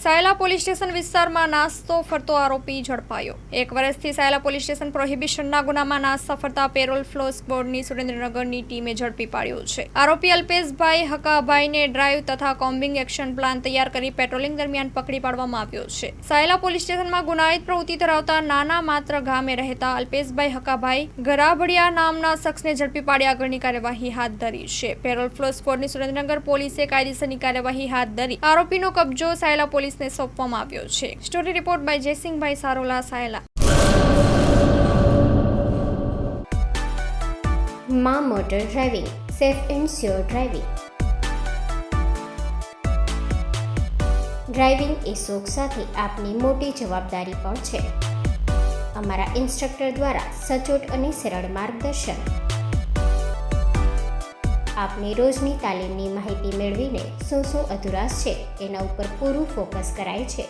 Sayla police station વિસ્તારમાં નાસ્તો ફરતો આરોપી ઝડપાયો। 1 વર્ષથી સાયલા પોલીસ સ્ટેશન પ્રોહિબિશનના ગુનામાં નાસ્તા ફરતા પેરોલ ફ્લો સ્ક્વોડની સુરેન્દ્રનગરની ટીમે ઝડપી પાડ્યો છે। આરોપી અલ્પેશભાઈ હકાભાઈને ડ્રાઈવ તથા કોમ્બિંગ એક્શન પ્લાન તૈયાર કરી પેટ્રોલિંગ દરમિયાન પકડી પાડવામાં આવ્યો છે। સાયલા પોલીસ સ્ટેશનમાં ગુનાહિત પ્રવૃત્તિ ધરાવતા નાના માત્ર ગામે રહેતા અલ્પેશભાઈ હકાભાઈ ગરાભડિયા નામના શખ્સને ઝડપી પાડી આગળની કાર્યવાહી હાથ ધરી છે। પેરોલ ફ્લો સ્ક્વોડની સુરેન્દ્રનગર પોલીસે કાયદેસરની કાર્યવાહી હાથ ધરી આરોપીનો કબજો સાયલા પોલીસને સોંપવામાં આવ્યો છે। Story report by Jaysinhbhai Sarola, Sayla. માં motor driving, safe and sure driving. Driving એ શોખ સાથે આપની મોટી જવાબદારી પણ છે। અમારા ઇન્સ્ટ્રક્ટર દ્વારા સચોટ અને સરળ માર્ગદર્શન આપની રોજની તાલીમની માહિતી મેળવીને શું અધુરાશ છે એના ઉપર પૂરું ફોકસ કરાય છે।